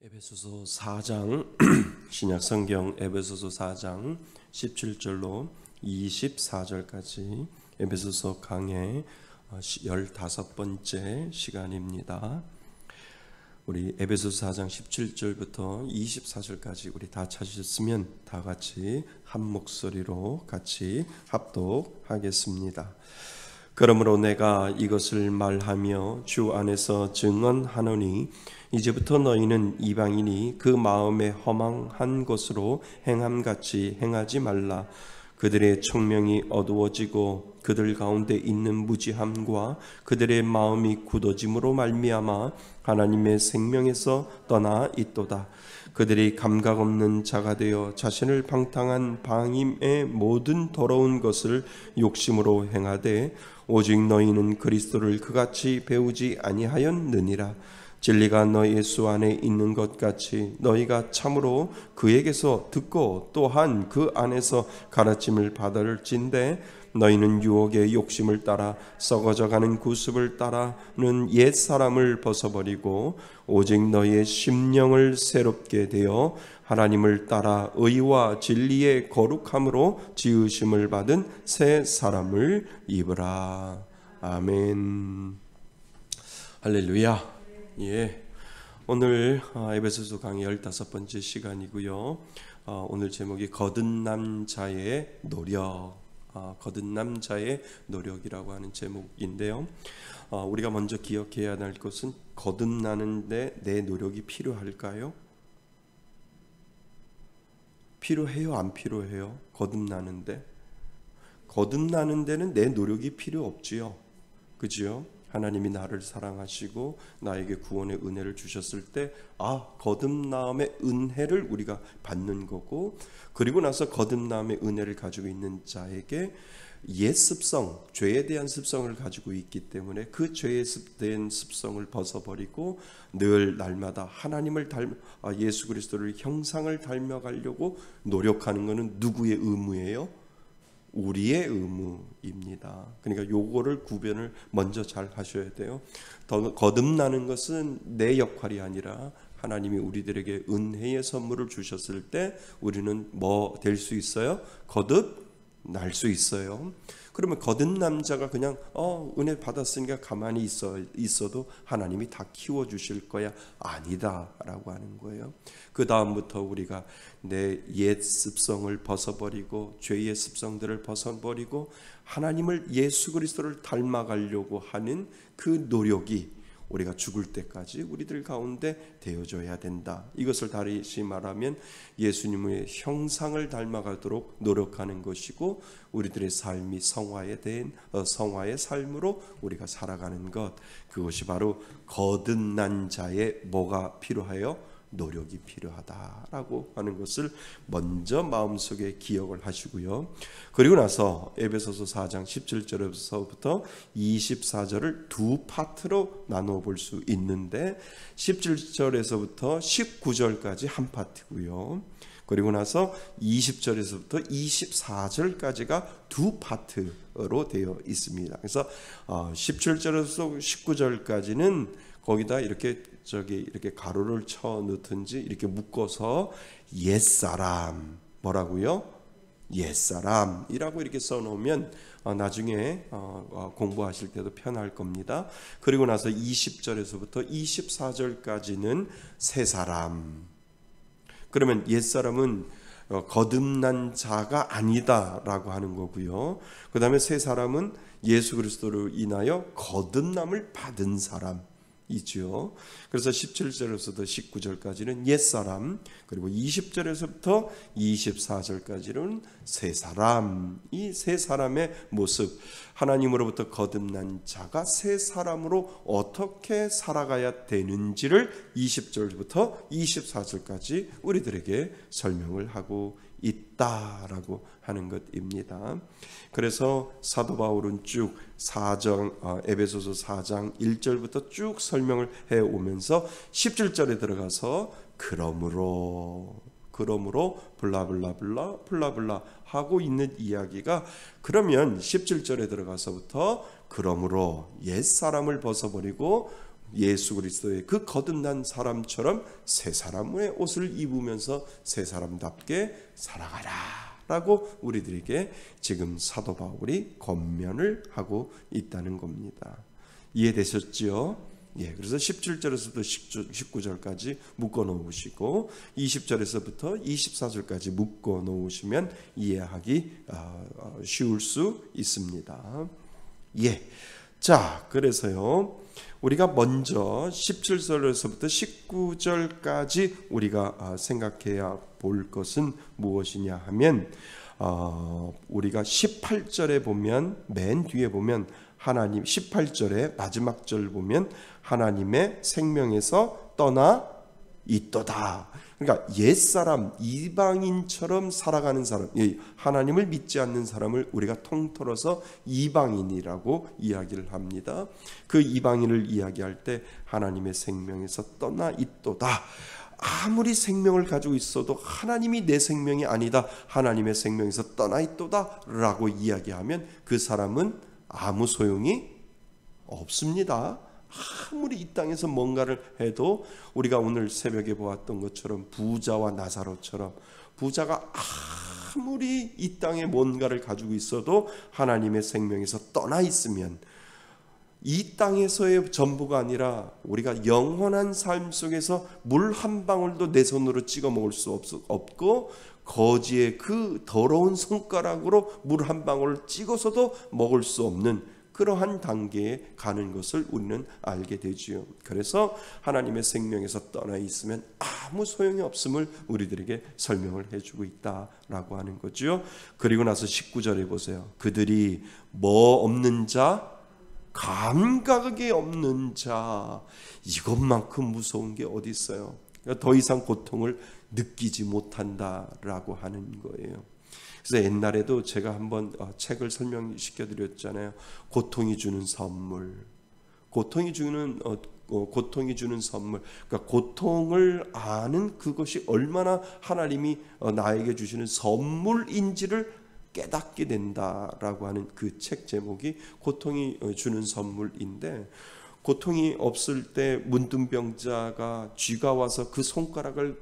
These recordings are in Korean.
에베소서 4장 신약 성경 에베소서 4장 17절로 24절까지 에베소서 강의 15번째 시간입니다. 우리 에베소서 4장 17절부터 24절까지 우리 다 찾으셨으면 다 같이 한 목소리로 같이 합독하겠습니다. 그러므로 내가 이것을 말하며 주 안에서 증언하노니 이제부터 너희는 이방인이 그 마음에 허망한 것으로 행함같이 행하지 말라. 그들의 총명이 어두워지고 그들 가운데 있는 무지함과 그들의 마음이 굳어짐으로 말미암아 하나님의 생명에서 떠나 있도다. 그들이 감각 없는 자가 되어 자신을 방탕한 방임의 모든 더러운 것을 욕심으로 행하되 오직 너희는 그리스도를 그같이 배우지 아니하였느니라. 진리가 너희 예수 안에 있는 것 같이 너희가 참으로 그에게서 듣고 또한 그 안에서 가르침을 받을진대 너희는 유혹의 욕심을 따라 썩어져가는 구습을 따라는 옛 사람을 벗어버리고 오직 너희의 심령을 새롭게 되어 하나님을 따라 의와 진리의 거룩함으로 지으심을 받은 새 사람을 입으라. 아멘. 할렐루야. 예, 오늘 에베소서 강의 15번째 시간이고요. 오늘 제목이 거듭난 자의 노력, 거듭난 자의 노력이라고 하는 제목인데요. 우리가 먼저 기억해야 할 것은 거듭나는데 내 노력이 필요할까요? 필요해요? 안 필요해요? 거듭나는 데는 내 노력이 필요 없지요. 그지요? 하나님이 나를 사랑하시고 나에게 구원의 은혜를 주셨을 때 거듭남의 은혜를 우리가 받는 거고, 그리고 나서 거듭남의 은혜를 가지고 있는 자에게 옛 습성, 죄에 대한 습성을 가지고 있기 때문에 그 죄에 대한 습성을 벗어버리고 늘 날마다 하나님을 예수 그리스도를 형상을 닮아가려고 노력하는 것은 누구의 의무예요? 우리의 의무입니다. 그러니까 요거를 구별을 먼저 잘 하셔야 돼요. 더 거듭나는 것은 내 역할이 아니라 하나님이 우리들에게 은혜의 선물을 주셨을 때 우리는 뭐 될 수 있어요? 거듭날 수 있어요. 그러면 거듭난 자가 그냥 은혜 받았으니까 가만히 있어도 하나님이 다 키워주실 거야? 아니다라고 하는 거예요. 그 다음부터 우리가 내 옛 습성을 벗어버리고 죄의 습성들을 벗어버리고 하나님을 예수 그리스도를 닮아가려고 하는 그 노력이 우리가 죽을 때까지 우리들 가운데 되어져야 된다. 이것을 다시 말하면 예수님의 형상을 닮아가도록 노력하는 것이고 우리들의 삶이 성화의 삶으로 우리가 살아가는 것, 그것이 바로 거듭난 자의 뭐가 필요해요? 노력이 필요하다라고 하는 것을 먼저 마음속에 기억을 하시고요. 그리고 나서 에베소서 4장 17절에서부터 24절을 두 파트로 나누어 볼 수 있는데 17절에서부터 19절까지 한 파트고요. 그리고 나서 20절에서부터 24절까지가 두 파트로 되어 있습니다. 그래서 17절에서 19절까지는 거기다 이렇게 가로를 쳐 넣든지 이렇게 묶어서 옛사람, 뭐라고요? 옛사람이라고 이렇게 써놓으면 나중에 공부하실 때도 편할 겁니다. 그리고 나서 20절에서부터 24절까지는 새사람. 그러면 옛사람은 거듭난 자가 아니다라고 하는 거고요. 그 다음에 새사람은 예수 그리스도로 인하여 거듭남을 받은 사람 이죠. 그래서 17절에서부터 19절까지는 옛사람, 그리고 20절에서부터 24절까지는 새사람. 이 새 사람의 모습, 하나님으로부터 거듭난 자가 새 사람으로 어떻게 살아가야 되는지를 20절부터 24절까지 우리들에게 설명을 하고 있다라고 하는 것입니다. 그래서 사도 바울은 쭉 에베소서 4장 1절부터 쭉 설명을 해오면서 17절에 들어가서 그러므로 블라블라 하고 있는 이야기가, 그러면 17절에 들어가서부터 그러므로 옛사람을 벗어버리고 예수 그리스도의 그 거듭난 사람처럼 새 사람의 옷을 입으면서 새 사람답게 살아가라 라고 우리들에게 지금 사도 바울이 권면을 하고 있다는 겁니다. 이해되셨지요? 예, 그래서 17절에서부터 19절까지 묶어 놓으시고 20절에서부터 24절까지 묶어 놓으시면 이해하기 쉬울 수 있습니다. 예. 자, 그래서요. 우리가 먼저 17절에서부터 19절까지 우리가 생각해야 볼 것은 무엇이냐 하면 우리가 18절에 보면 맨 뒤에 보면 하나님 18절의 마지막 절 보면 하나님의 생명에서 떠나 있도다. 그러니까 옛사람 이방인처럼 살아가는 사람, 하나님을 믿지 않는 사람을 우리가 통틀어서 이방인이라고 이야기를 합니다. 그 이방인을 이야기할 때 하나님의 생명에서 떠나 있도다. 아무리 생명을 가지고 있어도 하나님이 내 생명이 아니다, 하나님의 생명에서 떠나 있도다 라고 이야기하면 그 사람은 아무 소용이 없습니다. 아무리 이 땅에서 뭔가를 해도 우리가 오늘 새벽에 보았던 것처럼 부자와 나사로처럼 부자가 아무리 이 땅에 뭔가를 가지고 있어도 하나님의 생명에서 떠나 있으면 이 땅에서의 전부가 아니라 우리가 영원한 삶 속에서 물 한 방울도 내 손으로 찍어 먹을 수 없고 거지의 그 더러운 손가락으로 물 한 방울을 찍어서도 먹을 수 없는 그러한 단계에 가는 것을 우리는 알게 되지요. 그래서 하나님의 생명에서 떠나 있으면 아무 소용이 없음을 우리들에게 설명을 해주고 있다라고 하는 거죠. 그리고 나서 19절에 보세요. 그들이 뭐 없는 자, 감각이 없는 자, 이것만큼 무서운 게 어디 있어요? 더 이상 고통을 느끼지 못한다라고 하는 거예요. 그래서 옛날에도 제가 한번 책을 설명시켜 드렸잖아요. 고통이 주는 선물. 고통이 주는 선물. 그러니까 고통을 아는 그것이 얼마나 하나님이 나에게 주시는 선물인지를 깨닫게 된다라고 하는 그 책 제목이 고통이 주는 선물인데, 고통이 없을 때 문둥병자가 쥐가 와서 그 손가락을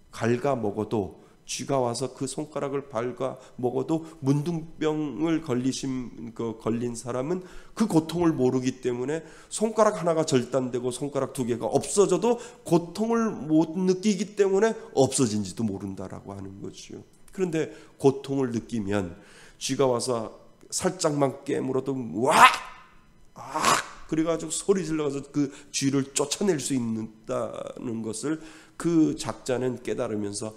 갉아 먹어도, 쥐가 와서 그 손가락을 밟아 먹어도 문둥병을 걸린 사람은 그 고통을 모르기 때문에 손가락 하나가 절단되고 손가락 두 개가 없어져도 고통을 못 느끼기 때문에 없어진지도 모른다라고 하는 거죠. 그런데 고통을 느끼면 쥐가 와서 살짝만 깨물어도 와! 그래가지고 소리 질러서 그 쥐를 쫓아낼 수 있다는 것을 그 작자는 깨달으면서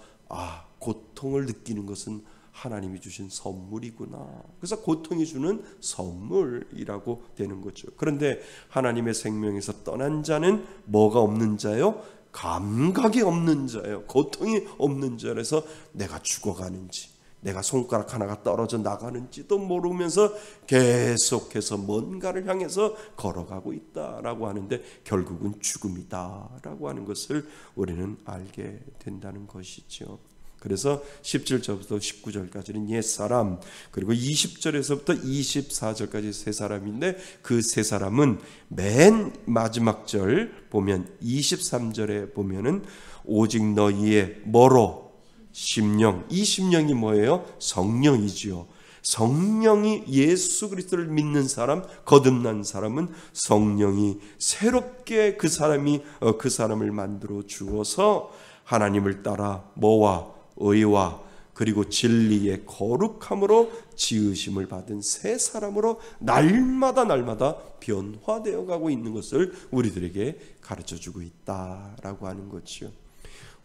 고통을 느끼는 것은 하나님이 주신 선물이구나. 그래서 고통이 주는 선물이라고 되는 거죠. 그런데 하나님의 생명에서 떠난 자는 뭐가 없는 자요? 감각이 없는 자요. 고통이 없는 자라서 내가 죽어가는지, 내가 손가락 하나가 떨어져 나가는지도 모르면서 계속해서 뭔가를 향해서 걸어가고 있다라고 하는데 결국은 죽음이다라고 하는 것을 우리는 알게 된다는 것이죠. 그래서 17절부터 19절까지는 옛사람, 그리고 20절에서부터 24절까지 세 사람인데 그 세 사람은 맨 마지막 절 보면 23절에 보면은 오직 너희의 뭐로? 심령. 이 심령이 뭐예요? 성령이지요. 성령이 예수 그리스도를 믿는 사람, 거듭난 사람은 성령이 새롭게 그 사람을 만들어 주어서 하나님을 따라 뭐와? 의와 그리고 진리의 거룩함으로 지으심을 받은 새 사람으로 날마다 변화되어 가고 있는 것을 우리들에게 가르쳐주고 있다라고 하는 거죠.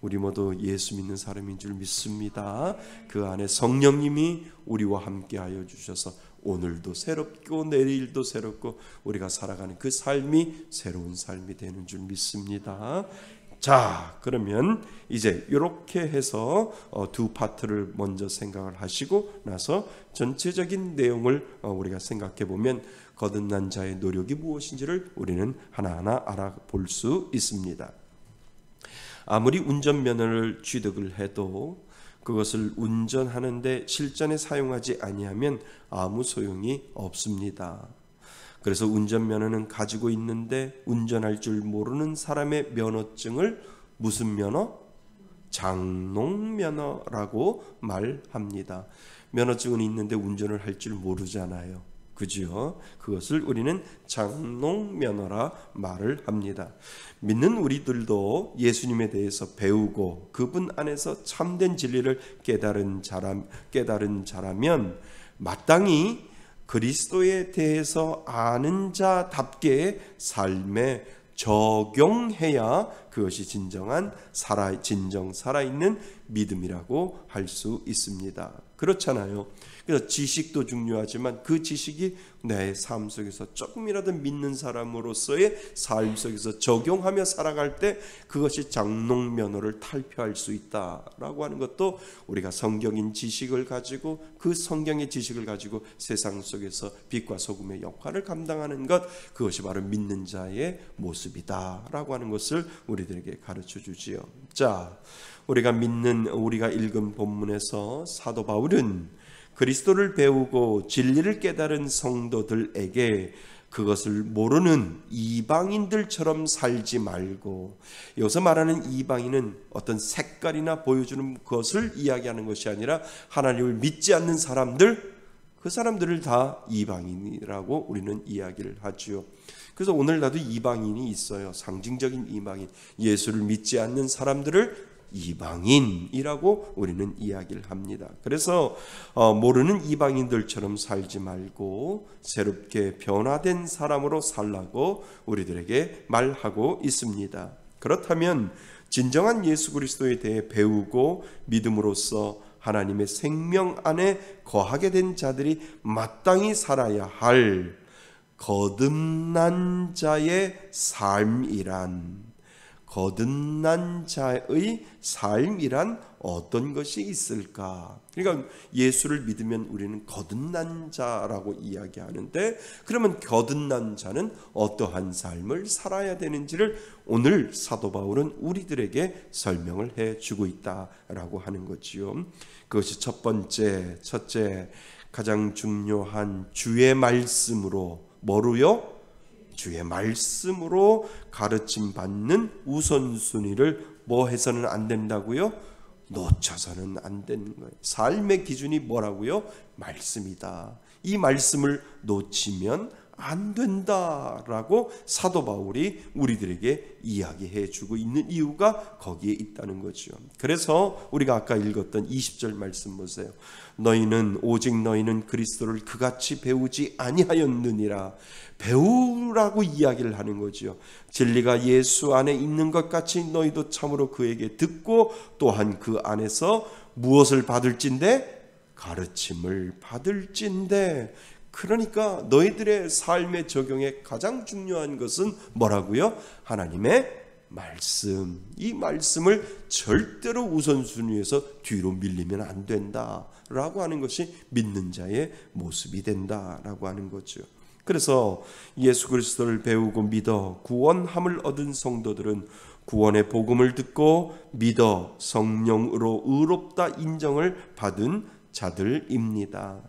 우리 모두 예수 믿는 사람인 줄 믿습니다. 그 안에 성령님이 우리와 함께하여 주셔서 오늘도 새롭고 내일도 새롭고 우리가 살아가는 그 삶이 새로운 삶이 되는 줄 믿습니다. 자, 그러면 이제 이렇게 해서 두 파트를 먼저 생각을 하시고 나서 전체적인 내용을 우리가 생각해 보면 거듭난 자의 노력이 무엇인지를 우리는 하나하나 알아볼 수 있습니다. 아무리 운전면허를 취득을 해도 그것을 운전하는데 실전에 사용하지 아니하면 아무 소용이 없습니다. 그래서 운전면허는 가지고 있는데 운전할 줄 모르는 사람의 면허증을 무슨 면허? 장롱면허라고 말합니다. 면허증은 있는데 운전을 할 줄 모르잖아요. 그죠? 그것을 우리는 장롱면허라 말을 합니다. 믿는 우리들도 예수님에 대해서 배우고 그분 안에서 참된 진리를 깨달은 자라면 마땅히 그리스도에 대해서 아는 자답게 삶에 적용해야 그것이 진정 살아있는 믿음이라고 할 수 있습니다. 그렇잖아요. 그래서 지식도 중요하지만 그 지식이 내 삶 속에서 조금이라도 믿는 사람으로서의 삶 속에서 적용하며 살아갈 때 그것이 장롱면허를 탈피할 수 있다라고 하는 것도 우리가 성경인 지식을 가지고 그 성경의 지식을 가지고 세상 속에서 빛과 소금의 역할을 감당하는 것, 그것이 바로 믿는 자의 모습이다라고 하는 것을 우리들에게 가르쳐 주지요. 자, 우리가 읽은 본문에서 사도 바울은 그리스도를 배우고 진리를 깨달은 성도들에게 그것을 모르는 이방인들처럼 살지 말고, 여기서 말하는 이방인은 어떤 색깔이나 보여주는 것을 이야기하는 것이 아니라 하나님을 믿지 않는 사람들, 그 사람들을 다 이방인이라고 우리는 이야기를 하지요. 그래서 오늘날도 이방인이 있어요. 상징적인 이방인, 예수를 믿지 않는 사람들을 이방인이라고 우리는 이야기를 합니다. 그래서 모르는 이방인들처럼 살지 말고 새롭게 변화된 사람으로 살라고 우리들에게 말하고 있습니다. 그렇다면 진정한 예수 그리스도에 대해 배우고 믿음으로써 하나님의 생명 안에 거하게 된 자들이 마땅히 살아야 할 거듭난 자의 삶이란, 거듭난 자의 삶이란 어떤 것이 있을까? 그러니까 예수를 믿으면 우리는 거듭난 자라고 이야기하는데, 그러면 거듭난 자는 어떠한 삶을 살아야 되는지를 오늘 사도 바울은 우리들에게 설명을 해주고 있다라고 하는 거지요. 그것이 첫째 가장 중요한 주의 말씀으로, 뭐로요? 주의 말씀으로 가르침 받는 우선순위를 뭐 해서는 안 된다고요? 놓쳐서는 안 되는 거예요. 삶의 기준이 뭐라고요? 말씀이다. 이 말씀을 놓치면 안 된다라고 사도 바울이 우리들에게 이야기해 주고 있는 이유가 거기에 있다는 거죠. 그래서 우리가 아까 읽었던 20절 말씀 보세요. 오직 너희는 그리스도를 그같이 배우지 아니하였느니라. 배우라고 이야기를 하는 거죠. 진리가 예수 안에 있는 것 같이 너희도 참으로 그에게 듣고 또한 그 안에서 무엇을 받을진대? 가르침을 받을진대. 그러니까 너희들의 삶의 적용에 가장 중요한 것은 뭐라고요? 하나님의 말씀. 이 말씀을 절대로 우선순위에서 뒤로 밀리면 안 된다라고 하는 것이 믿는 자의 모습이 된다라고 하는 거죠. 그래서 예수 그리스도를 배우고 믿어 구원함을 얻은 성도들은 구원의 복음을 듣고 믿어 성령으로 의롭다 인정을 받은 자들입니다.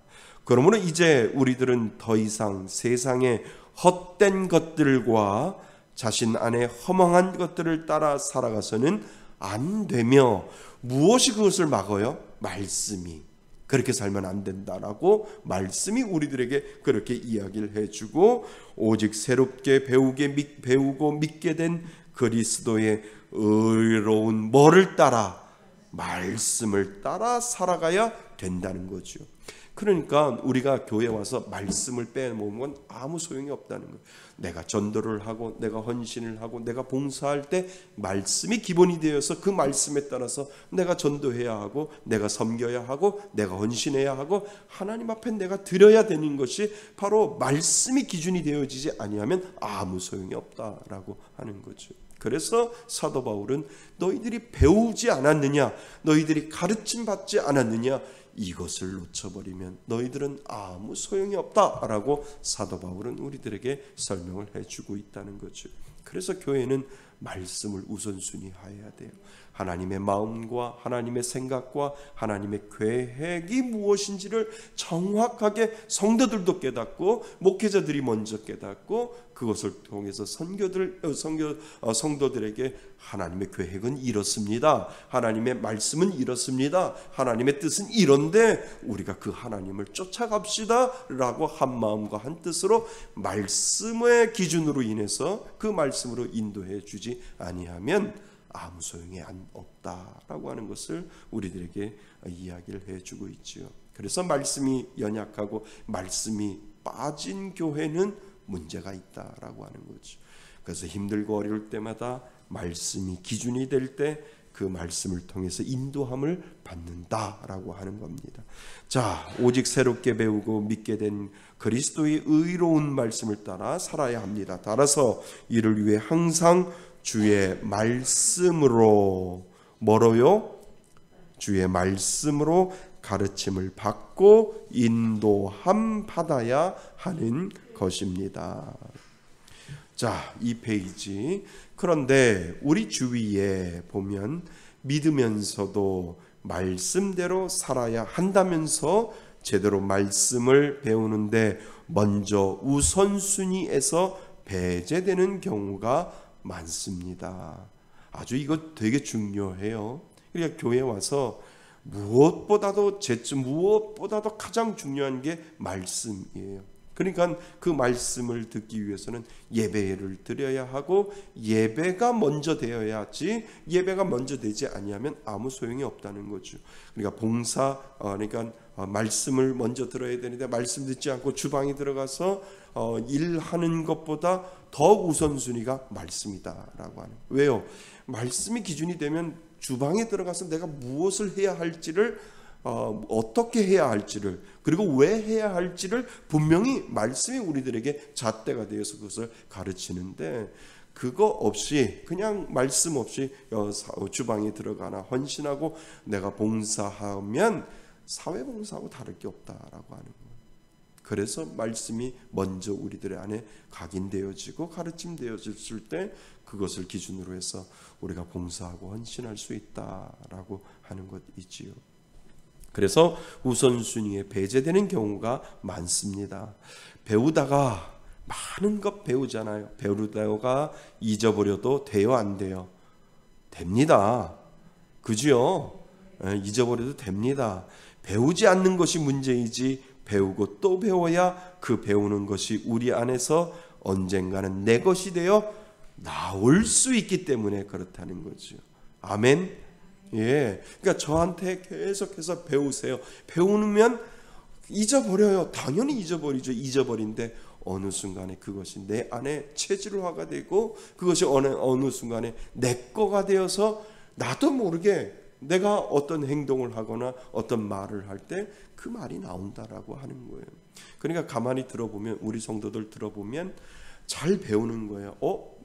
그러므로 이제 우리들은 더 이상 세상의 헛된 것들과 자신 안에 허망한 것들을 따라 살아가서는 안 되며, 무엇이 그것을 막아요? 말씀이. 그렇게 살면 안 된다라고 말씀이 우리들에게 그렇게 이야기를 해주고, 오직 새롭게 배우고 믿게 된 그리스도의 의로운 뭐를 따라? 말씀을 따라 살아가야 된다는 거죠. 그러니까 우리가 교회 와서 말씀을 빼놓으면 아무 소용이 없다는 거예요. 내가 전도를 하고 내가 헌신을 하고 내가 봉사할 때 말씀이 기본이 되어서 그 말씀에 따라서 내가 전도해야 하고 내가 섬겨야 하고 내가 헌신해야 하고 하나님 앞에 내가 드려야 되는 것이 바로 말씀이 기준이 되어지지 아니하면 아무 소용이 없다라고 하는 거죠. 그래서 사도 바울은 너희들이 배우지 않았느냐, 너희들이 가르침 받지 않았느냐, 이것을 놓쳐버리면 너희들은 아무 소용이 없다라고 사도 바울은 우리들에게 설명을 해주고 있다는 거죠. 그래서 교회는 말씀을 우선순위해야 돼요. 하나님의 마음과 하나님의 생각과 하나님의 계획이 무엇인지를 정확하게 성도들도 깨닫고 목회자들이 먼저 깨닫고 그것을 통해서 성도들에게 하나님의 계획은 이렇습니다. 하나님의 말씀은 이렇습니다. 하나님의 뜻은 이런데 우리가 그 하나님을 쫓아갑시다 라고 한 마음과 한 뜻으로 말씀의 기준으로 인해서 그 말씀으로 인도해 주지 아니하면 아무 소용이 없다라고 하는 것을 우리들에게 이야기를 해주고 있지요. 그래서 말씀이 연약하고 말씀이 빠진 교회는 문제가 있다라고 하는 거죠. 그래서 힘들고 어려울 때마다 말씀이 기준이 될 때 그 말씀을 통해서 인도함을 받는다라고 하는 겁니다. 자, 오직 새롭게 배우고 믿게 된 그리스도의 의로운 말씀을 따라 살아야 합니다. 따라서 이를 위해 항상 주의 말씀으로 뭐로요? 주의 말씀으로 가르침을 받고 인도함 받아야 하는 것입니다. 자, 이 페이지. 그런데 우리 주위에 보면 믿으면서도 말씀대로 살아야 한다면서 제대로 말씀을 배우는데 먼저 우선순위에서 배제되는 경우가 많습니다. 아주 이거 되게 중요해요. 그러니까 교회에 와서 무엇보다도 가장 중요한 게 말씀이에요. 그러니까 그 말씀을 듣기 위해서는 예배를 드려야 하고 예배가 먼저 되어야지, 예배가 먼저 되지 아니하면 아무 소용이 없다는 거죠. 그러니까 그러니까 말씀을 먼저 들어야 되는데 말씀 듣지 않고 주방에 들어가서 일하는 것보다 더 우선순위가 말씀이다라고 하는. 왜요? 말씀이 기준이 되면 주방에 들어가서 내가 무엇을 해야 할지를 어떻게 해야 할지를 그리고 왜 해야 할지를 분명히 말씀이 우리들에게 잣대가 되어서 그것을 가르치는데 그거 없이 그냥 말씀 없이 주방에 들어가나 헌신하고 내가 봉사하면 사회봉사하고 다를 게 없다라고 하는 거예요. 그래서 말씀이 먼저 우리들의 안에 각인되어지고 가르침되어졌을 때 그것을 기준으로 해서 우리가 봉사하고 헌신할 수 있다라고 하는 것이지요. 그래서 우선순위에 배제되는 경우가 많습니다. 배우다가 많은 것 배우잖아요. 배우다가 잊어버려도 돼요, 안 돼요? 됩니다. 그죠? 잊어버려도 됩니다. 배우지 않는 것이 문제이지 배우고 또 배워야 그 배우는 것이 우리 안에서 언젠가는 내 것이 되어 나올 수 있기 때문에 그렇다는 거죠. 아멘. 예, 그러니까 저한테 계속해서 배우세요. 배우면 잊어버려요. 당연히 잊어버리죠. 잊어버린데 어느 순간에 그것이 내 안에 체질화가 되고 그것이 어느 순간에 내 거가 되어서 나도 모르게 내가 어떤 행동을 하거나 어떤 말을 할 때 그 말이 나온다라고 하는 거예요. 그러니까 가만히 들어보면 우리 성도들 들어보면 잘 배우는 거예요.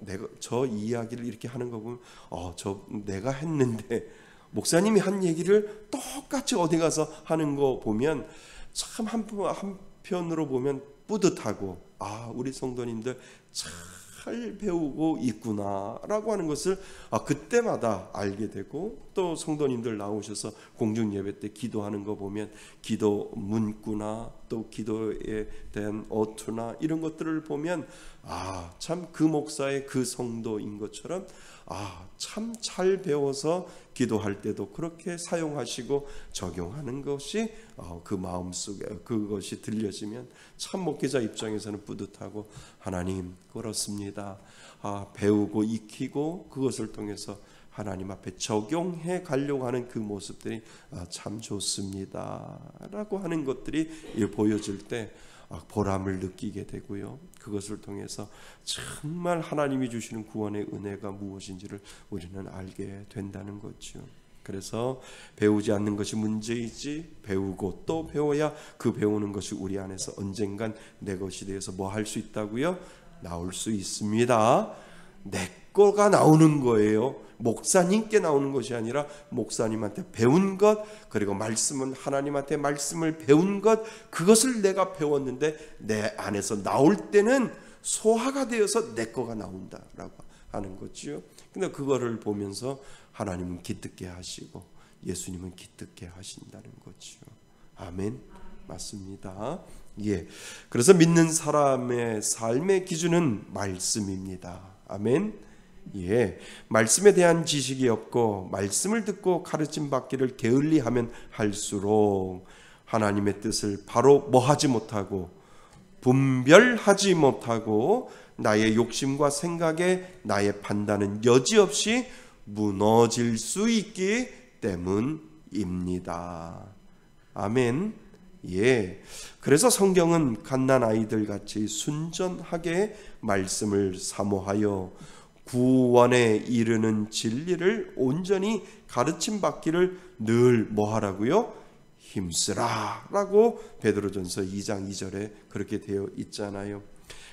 내가 저 이야기를 이렇게 하는 거 보면 내가 했는데 목사님이 한 얘기를 똑같이 어디 가서 하는 거 보면 참 한편으로 보면 뿌듯하고 우리 성도님들 잘 배우고 있구나라고 하는 것을 그때마다 알게 되고 또 성도님들 나오셔서 공중 예배 때 기도하는 거 보면 기도 문구나 또 기도에 대한 어투나 이런 것들을 보면 참 그 목사의 그 성도인 것처럼 참 잘 배워서 기도할 때도 그렇게 사용하시고 적용하는 것이 그 마음속에 그것이 들려지면 참 목회자 입장에서는 뿌듯하고 하나님 그렇습니다. 배우고 익히고 그것을 통해서 하나님 앞에 적용해 가려고 하는 그 모습들이 참 좋습니다 라고 하는 것들이 보여질 때 보람을 느끼게 되고요. 그것을 통해서 정말 하나님이 주시는 구원의 은혜가 무엇인지를 우리는 알게 된다는 거죠. 그래서 배우지 않는 것이 문제이지 배우고 또 배워야 그 배우는 것이 우리 안에서 언젠간 내 것이 되어서 뭐 할 수 있다고요? 나올 수 있습니다. 내 거가 나오는 거예요. 목사님께 나오는 것이 아니라 목사님한테 배운 것, 그리고 말씀은 하나님한테 말씀을 배운 것, 그것을 내가 배웠는데 내 안에서 나올 때는 소화가 되어서 내 거가 나온다라고 하는 거지요. 근데 그거를 보면서 하나님은 기특게 하시고 예수님은 기특게 하신다는 거죠. 아멘. 맞습니다. 예. 그래서 믿는 사람의 삶의 기준은 말씀입니다. 아멘. 예. 말씀에 대한 지식이 없고 말씀을 듣고 가르침 받기를 게을리하면 할수록 하나님의 뜻을 바로 뭐하지 못하고 분별하지 못하고 나의 욕심과 생각에 나의 판단은 여지없이 무너질 수 있기 때문입니다. 아멘. 예. 그래서 성경은 갓난 아이들 같이 순전하게 말씀을 사모하여 구원에 이르는 진리를 온전히 가르침 받기를 늘 뭐하라고요? 힘쓰라 라고 베드로전서 2장 2절에 그렇게 되어 있잖아요.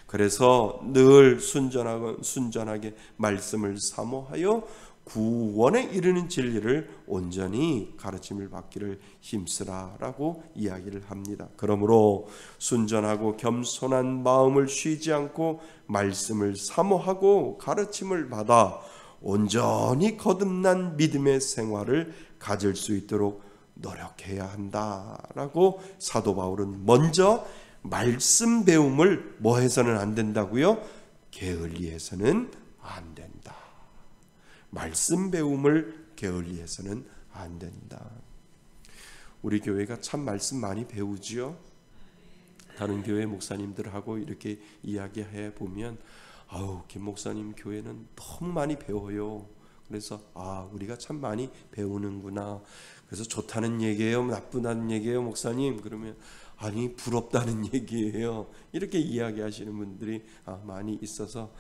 그래서 늘 순전하게 말씀을 사모하여 구원에 이르는 진리를 온전히 가르침을 받기를 힘쓰라라고 이야기를 합니다. 그러므로 순전하고 겸손한 마음을 쉬지 않고 말씀을 사모하고 가르침을 받아 온전히 거듭난 믿음의 생활을 가질 수 있도록 노력해야 한다라고 사도 바울은 먼저 말씀 배움을 뭐 해서는 안 된다고요? 게을리해서는 안 된다. 말씀 배움을 게을리해서는 안 된다. 우리 교회가 참 말씀 많이 배우지요. 다른 교회 목사님들하고 이렇게 이야기해 보면 아우 김 목사님 교회는 너무 많이 배워요. 그래서 우리가 참 많이 배우는구나. 그래서 좋다는 얘기예요, 나쁘다는 얘기예요, 목사님? 그러면 아니 부럽다는 얘기예요. 이렇게 이야기하시는 분들이 많이 있어서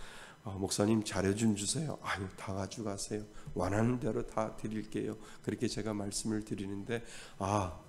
목사님 자료 좀 주세요. 아유 다 가져가세요. 원하는 대로 다 드릴게요. 그렇게 제가 말씀을 드리는데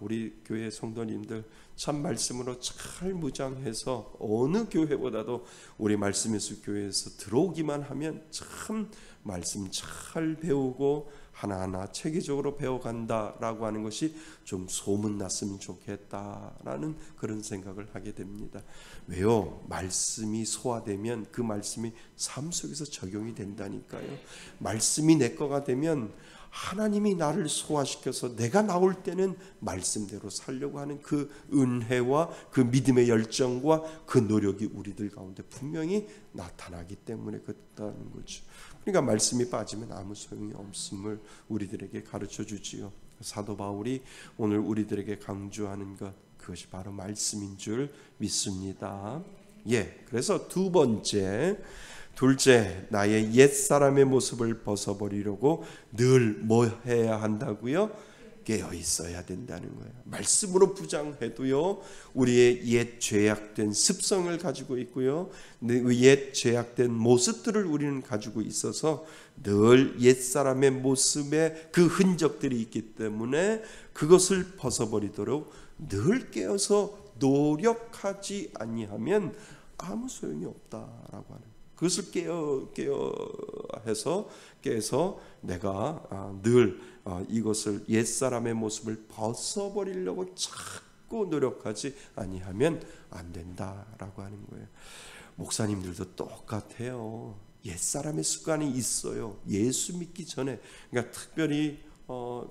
우리 교회 성도님들 참 말씀으로 잘 무장해서 어느 교회보다도 우리 말씀예수 교회에서 들어오기만 하면 참 말씀 잘 배우고 하나하나 체계적으로 배워간다라고 하는 것이 좀 소문났으면 좋겠다라는 그런 생각을 하게 됩니다. 왜요? 말씀이 소화되면 그 말씀이 삶 속에서 적용이 된다니까요. 말씀이 내 거가 되면 하나님이 나를 소화시켜서 내가 나올 때는 말씀대로 살려고 하는 그 은혜와 그 믿음의 열정과 그 노력이 우리들 가운데 분명히 나타나기 때문에 그렇다는 거죠. 그러니까 말씀이 빠지면 아무 소용이 없음을 우리들에게 가르쳐 주지요. 사도 바울이 오늘 우리들에게 강조하는 것, 그것이 바로 말씀인 줄 믿습니다. 그래서 둘째, 나의 옛사람의 모습을 벗어버리려고 늘 뭐 해야 한다고요? 깨어 있어야 된다는 거예요. 말씀으로 부장해도요, 우리의 옛 죄악된 습성을 가지고 있고요, 옛 죄악된 모습들을 우리는 가지고 있어서 늘 옛사람의 모습에 그 흔적들이 있기 때문에 그것을 벗어버리도록 늘 깨어서 노력하지 아니하면 아무 소용이 없다라고 하는. 그것을 깨서 내가 늘 이것을 옛사람의 모습을 벗어버리려고 자꾸 노력하지 아니하면 안 된다라고 하는 거예요. 목사님들도 똑같아요. 옛사람의 습관이 있어요. 예수 믿기 전에. 그러니까 특별히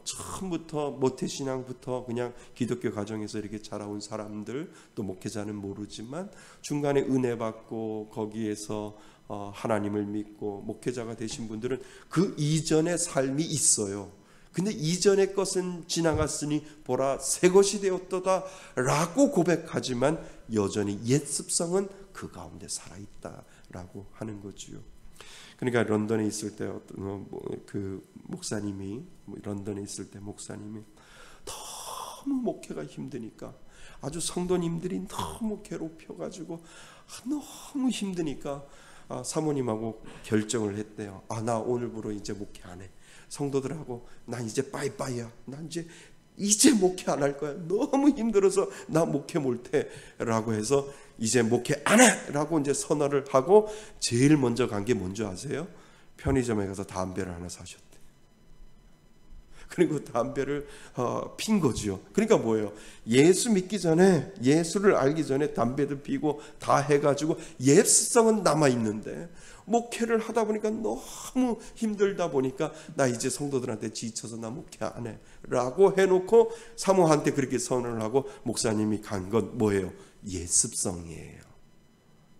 처음부터 모태신앙부터 그냥 기독교 가정에서 이렇게 자라온 사람들, 또 목회자는 모르지만 중간에 은혜 받고 거기에서 하나님을 믿고 목회자가 되신 분들은 그 이전의 삶이 있어요. 근데 이전의 것은 지나갔으니 보라 새 것이 되었도다 라고 고백하지만 여전히 옛 습성은 그 가운데 살아있다라고 하는 거지요. 그러니까 런던에 있을 때 그 목사님이 런던에 있을 때 목사님이 너무 목회가 힘드니까 아주 성도님들이 너무 괴롭혀가지고 너무 힘드니까 사모님하고 결정을 했대요. 나 오늘부로 이제 목회 안 해. 성도들하고 난 이제 빠이빠이야. 난 이제 목회 안 할 거야. 너무 힘들어서 나 목회 못해라고 해서 이제 목회 안 해라고 이제 선언을 하고 제일 먼저 간 게 뭔지 아세요? 편의점에 가서 담배를 하나 사셨대. 그리고 담배를 핀 거지요. 그러니까 뭐예요? 예수 믿기 전에, 예수를 알기 전에 담배도 피고 다 해가지고 예습성은 남아있는데 목회를 하다 보니까 너무 힘들다 보니까 나 이제 성도들한테 지쳐서 나 목회 안 해 라고 해놓고 사모한테 그렇게 선언을 하고 목사님이 간 건 뭐예요? 예습성이에요.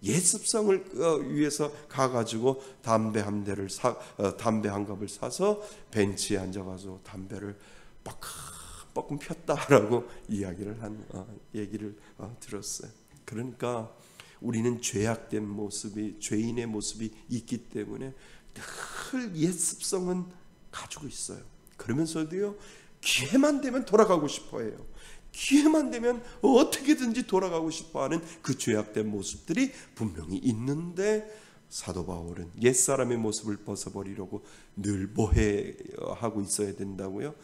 예습성을 위해서 가가지고 담배 한 갑을 사서 벤치에 앉아가지고 담배를 뻐끔 폈다라고 얘기를 들었어요. 그러니까 우리는 죄악된 모습이, 죄인의 모습이 있기 때문에 늘 예습성은 가지고 있어요. 그러면서도요, 기회만 되면 돌아가고 싶어해요. 기회만 되면 어떻게든지 돌아가고 싶어하는 그 죄악된 모습들이 분명히 있는데, 사도 바울은 옛사람의 모습을 벗어버리려고 늘 뭐해하고 있어야 된다고요?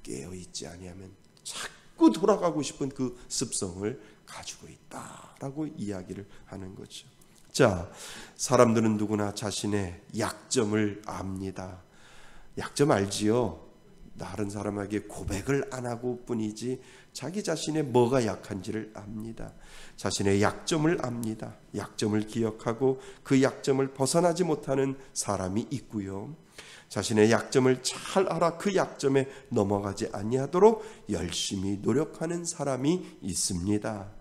깨어있지 아니하면 자꾸 돌아가고 싶은 그 습성을 가지고 있다라고 이야기를 하는 거죠. 자, 사람들은 누구나 자신의 약점을 압니다. 약점 알지요? 다른 사람에게 고백을 안 하고 뿐이지 자기 자신의 뭐가 약한지를 압니다. 자신의 약점을 압니다. 약점을 기억하고 그 약점을 벗어나지 못하는 사람이 있고요. 자신의 약점을 잘 알아 그 약점에 넘어가지 아니하도록 열심히 노력하는 사람이 있습니다.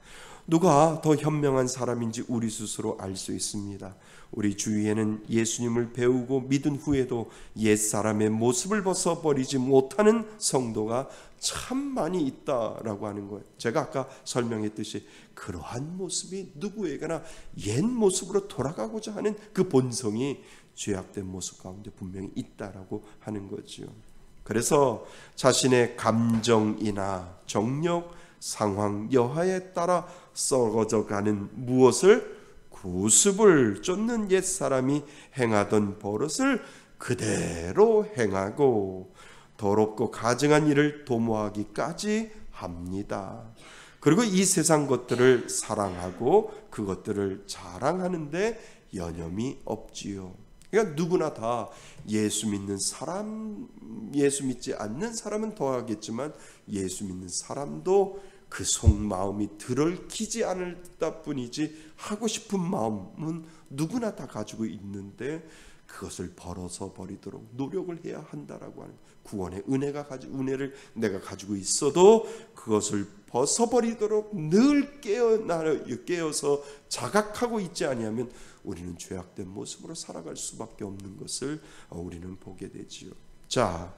누가 더 현명한 사람인지 우리 스스로 알 수 있습니다. 우리 주위에는 예수님을 배우고 믿은 후에도 옛사람의 모습을 벗어버리지 못하는 성도가 참 많이 있다라고 하는 거예요. 제가 아까 설명했듯이 그러한 모습이 누구에게나 옛 모습으로 돌아가고자 하는 그 본성이 죄악된 모습 가운데 분명히 있다라고 하는 거죠. 그래서 자신의 감정이나 정력, 상황, 여하에 따라 썩어져가는 무엇을 구습을 쫓는 옛사람이 행하던 버릇을 그대로 행하고 더럽고 가증한 일을 도모하기까지 합니다. 그리고 이 세상 것들을 사랑하고 그것들을 자랑하는데 여념이 없지요. 그러니까 누구나 다 예수 믿는 사람, 예수 믿지 않는 사람은 더하겠지만 예수 믿는 사람도 그 속마음이 들얽히지 않을다 뿐이지 하고 싶은 마음은 누구나 다 가지고 있는데 그것을 벌어서 버리도록 노력을 해야 한다라고 하는 구원의 은혜를 내가 가지고 있어도 그것을 벗어버리도록 늘 깨어서 자각하고 있지 아니하면 우리는 죄악된 모습으로 살아갈 수밖에 없는 것을 우리는 보게 되지요. 자,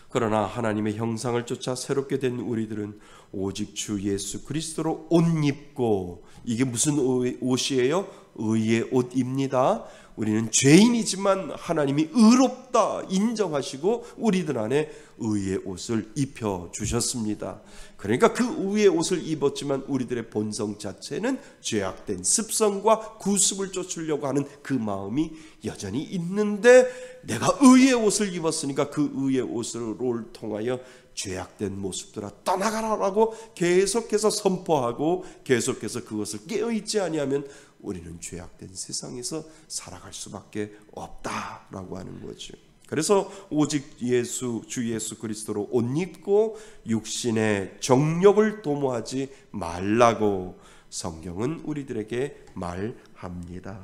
그러나 하나님의 형상을 쫓아 새롭게 된 우리들은 오직 주 예수 그리스도로 옷 입고, 이게 무슨 옷이에요? 의의 옷입니다. 우리는 죄인이지만 하나님이 의롭다 인정하시고 우리들 안에 의의 옷을 입혀 주셨습니다. 그러니까 그 의의 옷을 입었지만 우리들의 본성 자체는 죄악된 습성과 구습을 쫓으려고 하는 그 마음이 여전히 있는데, 내가 의의 옷을 입었으니까 그 의의 옷을 통하여 죄악된 모습들아 떠나가라라고 계속해서 선포하고 계속해서 그것을 깨어있지 아니하면 우리는 죄악된 세상에서 살아갈 수밖에 없다라고 하는 거죠. 그래서 오직 주 예수 그리스도로 옷 입고 육신의 정욕을 도모하지 말라고 성경은 우리들에게 말합니다.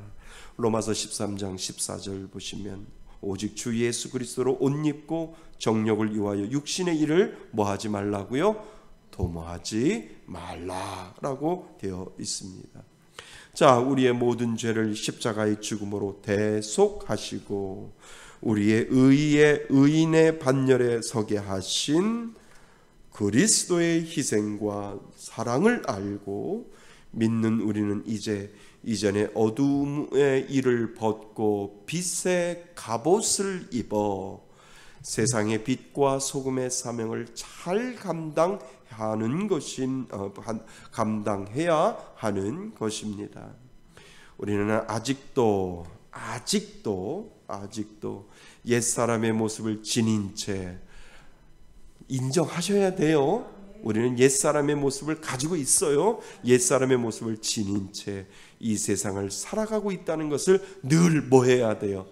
로마서 13장 14절 보시면 오직 주 예수 그리스도로 옷 입고 정욕을 위하여 육신의 일을 뭐하지 말라고요? 도모하지 말라라고 되어 있습니다. 자, 우리의 모든 죄를 십자가의 죽음으로 대속하시고 우리의 의인의 반열에 서게 하신 그리스도의 희생과 사랑을 알고 믿는 우리는 이제 이전의 어둠의 일을 벗고 빛의 갑옷을 입어 세상의 빛과 소금의 사명을 잘 감당해야 하는 것입니다. 우리는 아직도 옛사람의 모습을 지닌 채 인정하셔야 돼요. 우리는 옛사람의 모습을 가지고 있어요. 옛사람의 모습을 지닌 채 이 세상을 살아가고 있다는 것을 늘 뭐 해야 돼요?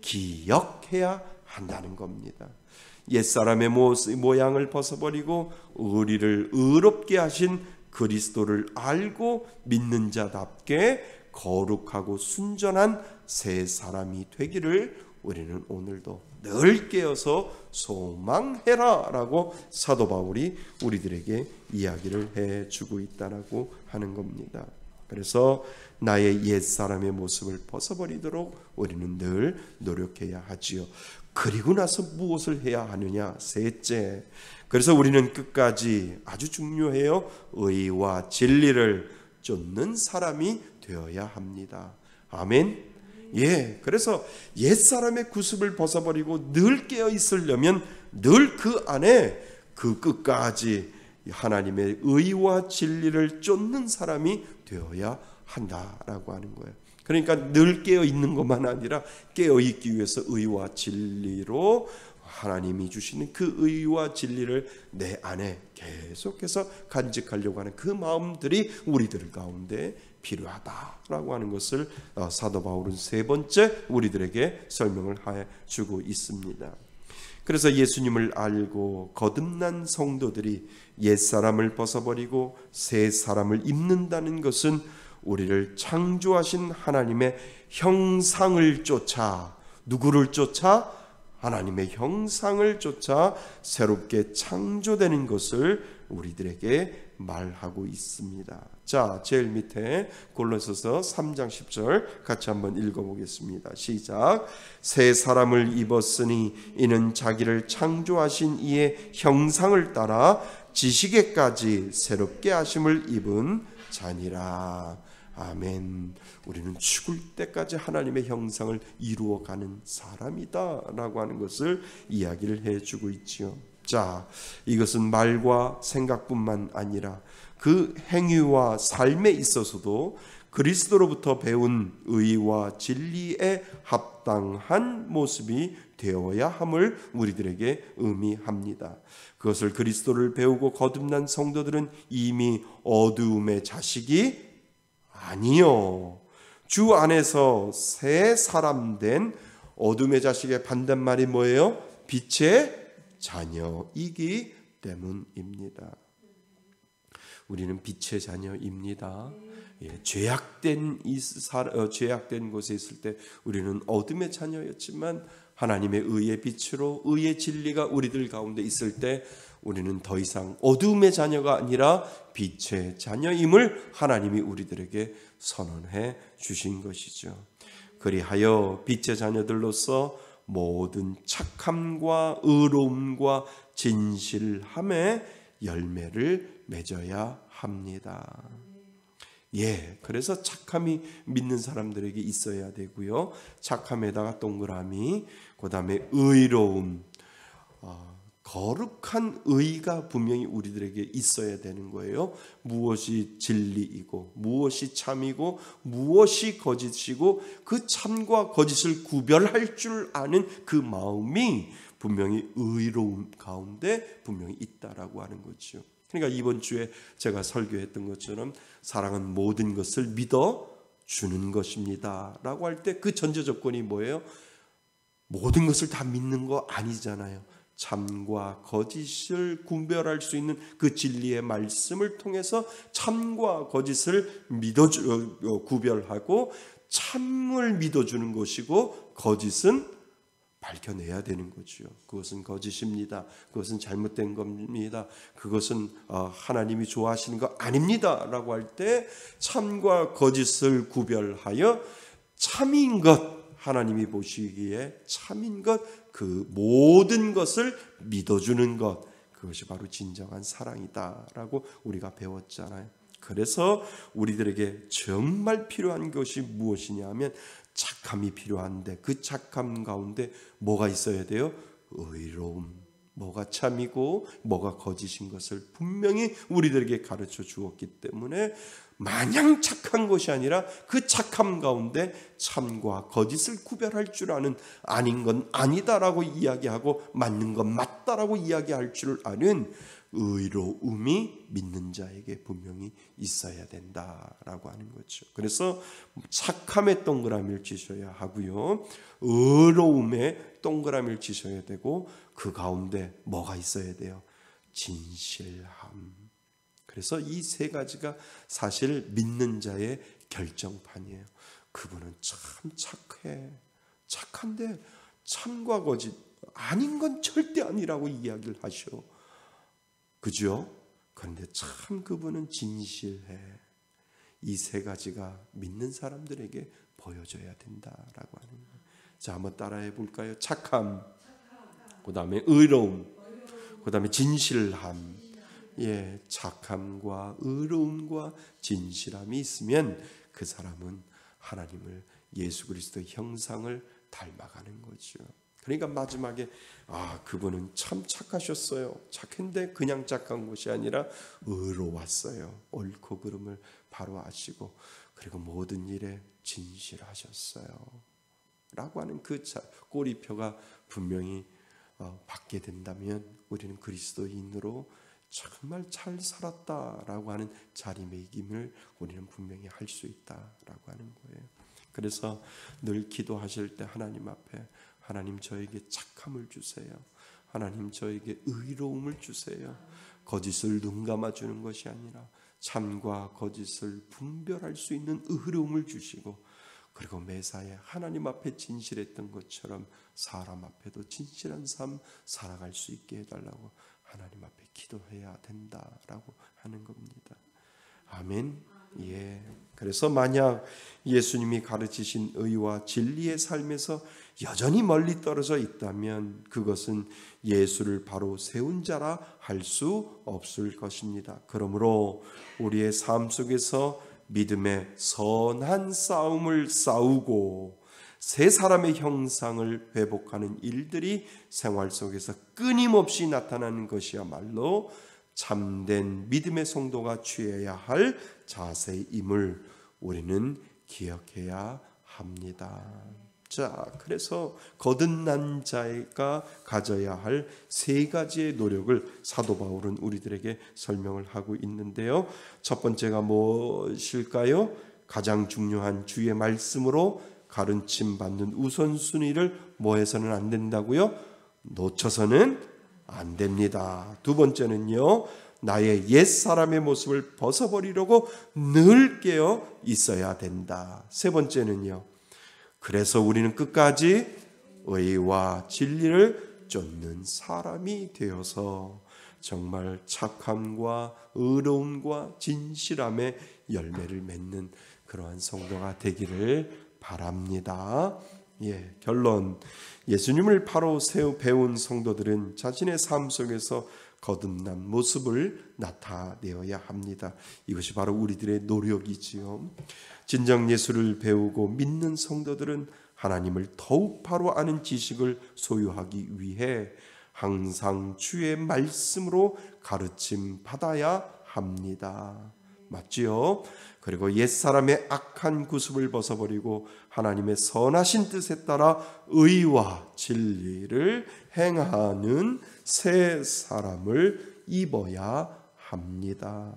기억해야 한다는 겁니다. 옛사람의 모양을 벗어버리고 우리를 의롭게 하신 그리스도를 알고 믿는 자답게 거룩하고 순전한 새 사람이 되기를 우리는 오늘도 늘 깨어서 소망해라 라고 사도 바울이 우리들에게 이야기를 해주고 있다라고 하는 겁니다. 그래서 나의 옛사람의 모습을 벗어버리도록 우리는 늘 노력해야 하지요. 그리고 나서 무엇을 해야 하느냐? 셋째, 그래서 우리는 끝까지 아주 중요해요. 의와 진리를 쫓는 사람이 되어야 합니다. 아멘. 예, 그래서 옛사람의 구습을 벗어버리고 늘 깨어 있으려면 늘 그 안에 그 끝까지 하나님의 의와 진리를 쫓는 사람이 되어야 한다라고 하는 거예요. 그러니까 늘 깨어 있는 것만 아니라 깨어 있기 위해서 의와 진리로 하나님이 주시는 그 의와 진리를 내 안에 계속해서 간직하려고 하는 그 마음들이 우리들 가운데 필요하다라고 하는 것을 사도 바울은 세 번째 우리들에게 설명을 해주고 있습니다. 그래서 예수님을 알고 거듭난 성도들이 옛사람을 벗어버리고 새 사람을 입는다는 것은 우리를 창조하신 하나님의 형상을 쫓아, 누구를 쫓아? 하나님의 형상을 쫓아 새롭게 창조되는 것을 우리들에게 말하고 있습니다. 자, 제일 밑에 골로새서 3장 10절 같이 한번 읽어보겠습니다. 시작. 새 사람을 입었으니 이는 자기를 창조하신 이의 형상을 따라 지식에까지 새롭게 하심을 입은 자니라. 아멘. 우리는 죽을 때까지 하나님의 형상을 이루어가는 사람이다 라고 하는 것을 이야기를 해주고 있지요. 자, 이것은 말과 생각뿐만 아니라 그 행위와 삶에 있어서도 그리스도로부터 배운 의와 진리에 합당한 모습이 되어야 함을 우리들에게 의미합니다. 그것을 그리스도를 배우고 거듭난 성도들은 이미 어두움의 자식이 아니요, 주 안에서 새 사람 된 어둠의 자식의 반대말이 뭐예요? 빛의 자녀이기 때문입니다. 우리는 빛의 자녀입니다. 예, 죄악된 곳에 있을 때 우리는 어둠의 자녀였지만 하나님의 의의 빛으로 의의 진리가 우리들 가운데 있을 때 우리는 더 이상 어둠의 자녀가 아니라 빛의 자녀임을 하나님이 우리들에게 선언해 주신 것이죠. 그리하여 빛의 자녀들로서 모든 착함과 의로움과 진실함의 열매를 맺어야 합니다. 예, 그래서 착함이 믿는 사람들에게 있어야 되고요. 착함에다가 동그라미, 그 다음에 의로움, 거룩한 의가 분명히 우리들에게 있어야 되는 거예요. 무엇이 진리이고 무엇이 참이고 무엇이 거짓이고 그 참과 거짓을 구별할 줄 아는 그 마음이 분명히 의로움 가운데 분명히 있다라고 하는 거죠. 그러니까 이번 주에 제가 설교했던 것처럼 사랑은 모든 것을 믿어주는 것입니다 라고 할 때 그 전제 조건이 뭐예요? 모든 것을 다 믿는 거 아니잖아요. 참과 거짓을 구별할 수 있는 그 진리의 말씀을 통해서 참과 거짓을 구별하고 참을 믿어주는 것이고 거짓은 밝혀내야 되는 거죠. 그것은 거짓입니다. 그것은 잘못된 겁니다. 그것은 하나님이 좋아하시는 거 아닙니다 라고 할 때 참과 거짓을 구별하여 참인 것, 하나님이 보시기에 참인 것, 그 모든 것을 믿어주는 것, 그것이 바로 진정한 사랑이다라고 우리가 배웠잖아요. 그래서 우리들에게 정말 필요한 것이 무엇이냐 하면 착함이 필요한데 그 착함 가운데 뭐가 있어야 돼요? 의로움, 뭐가 참이고 뭐가 거짓인 것을 분명히 우리들에게 가르쳐 주었기 때문에 마냥 착한 것이 아니라 그 착함 가운데 참과 거짓을 구별할 줄 아는 아닌 건 아니다라고 이야기하고 맞는 건 맞다라고 이야기할 줄 아는 의로움이 믿는 자에게 분명히 있어야 된다라고 하는 거죠. 그래서 착함의 동그라미를 치셔야 하고요. 의로움에 동그라미를 치셔야 되고 그 가운데 뭐가 있어야 돼요? 진실함. 그래서 이 세 가지가 사실 믿는 자의 결정판이에요. 그분은 참 착해. 착한데 참과 거짓 아닌 건 절대 아니라고 이야기를 하셔. 그죠? 그런데 참 그분은 진실해. 이 세 가지가 믿는 사람들에게 보여져야 된다라고 하는 거예요. 자, 한번 따라해 볼까요? 착함, 그 다음에 의로움, 그 다음에 진실함. 예, 착함과 의로움과 진실함이 있으면 그 사람은 하나님을, 예수 그리스도의 형상을 닮아가는 거죠. 그러니까 마지막에 그분은 참 착하셨어요. 착한데 그냥 착한 것이 아니라 의로웠어요. 옳고 그름을 바로 아시고 그리고 모든 일에 진실하셨어요. 라고 하는 그 꼬리표가 분명히 받게 된다면 우리는 그리스도인으로 정말 잘 살았다라고 하는 자리매김을 우리는 분명히 할 수 있다라고 하는 거예요. 그래서 늘 기도하실 때 하나님 앞에 하나님 저에게 착함을 주세요. 하나님 저에게 의로움을 주세요. 거짓을 눈감아 주는 것이 아니라 참과 거짓을 분별할 수 있는 의로움을 주시고 그리고 매사에 하나님 앞에 진실했던 것처럼 사람 앞에도 진실한 삶 살아갈 수 있게 해달라고 하나님 앞에 기도해야 된다라고 하는 겁니다. 아멘. 예. 그래서 만약 예수님이 가르치신 의와 진리의 삶에서 여전히 멀리 떨어져 있다면 그것은 예수를 바로 세운 자라 할 수 없을 것입니다. 그러므로 우리의 삶 속에서 믿음의 선한 싸움을 싸우고 새 사람의 형상을 회복하는 일들이 생활 속에서 끊임없이 나타나는 것이야말로 참된 믿음의 성도가 취해야 할 자세임을 우리는 기억해야 합니다. 자, 그래서 거듭난 자가 가져야 할 세 가지의 노력을 사도 바울은 우리들에게 설명을 하고 있는데요. 첫 번째가 무엇일까요? 가장 중요한 주의 말씀으로 가르침 받는 우선순위를 뭐 해서는 안 된다고요? 놓쳐서는 안 됩니다. 두 번째는요, 나의 옛사람의 모습을 벗어버리려고 늘 깨어 있어야 된다. 세 번째는요, 그래서 우리는 끝까지 의와 진리를 쫓는 사람이 되어서 정말 착함과 의로움과 진실함의 열매를 맺는 그러한 성도가 되기를 바랍니다. 예, 결론. 예수님을 바로 배운 성도들은 자신의 삶 속에서 거듭난 모습을 나타내어야 합니다. 이것이 바로 우리들의 노력이지요. 진정 예수를 배우고 믿는 성도들은 하나님을 더욱 바로 아는 지식을 소유하기 위해 항상 주의 말씀으로 가르침 받아야 합니다. 맞지요? 그리고 옛사람의 악한 구습을 벗어버리고 하나님의 선하신 뜻에 따라 의와 진리를 행하는 새 사람을 입어야 합니다.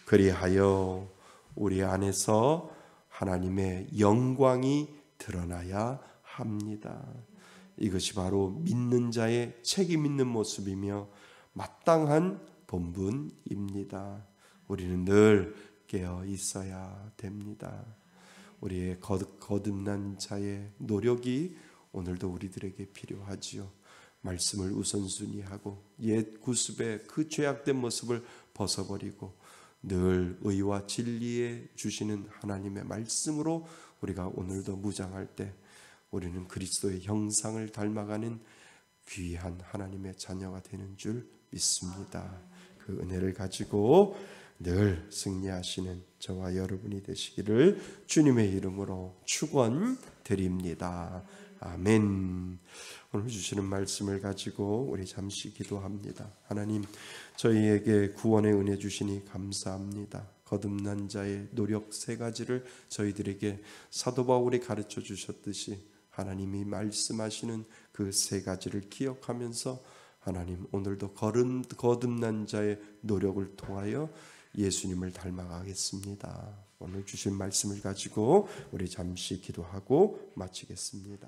그리하여 우리 안에서 하나님의 영광이 드러나야 합니다. 이것이 바로 믿는 자의 책임 있는 모습이며 마땅한 본분입니다. 우리는 늘 깨어 있어야 됩니다. 우리의 거듭난 자의 노력이 오늘도 우리들에게 필요하지요. 말씀을 우선순위하고 옛 구습의 그 죄악된 모습을 벗어버리고 늘 의와 진리에 주시는 하나님의 말씀으로 우리가 오늘도 무장할 때 우리는 그리스도의 형상을 닮아가는 귀한 하나님의 자녀가 되는 줄 믿습니다. 그 은혜를 가지고 늘 승리하시는 저와 여러분이 되시기를 주님의 이름으로 축원드립니다. 아멘. 오늘 주시는 말씀을 가지고 우리 잠시 기도합니다. 하나님, 저희에게 구원의 은혜 주시니 감사합니다. 거듭난 자의 노력 세 가지를 저희들에게 사도 바울이 가르쳐 주셨듯이 하나님이 말씀하시는 그 세 가지를 기억하면서 하나님, 오늘도 거듭난 자의 노력을 통하여 예수님을 닮아가겠습니다. 오늘 주신 말씀을 가지고 우리 잠시 기도하고 마치겠습니다.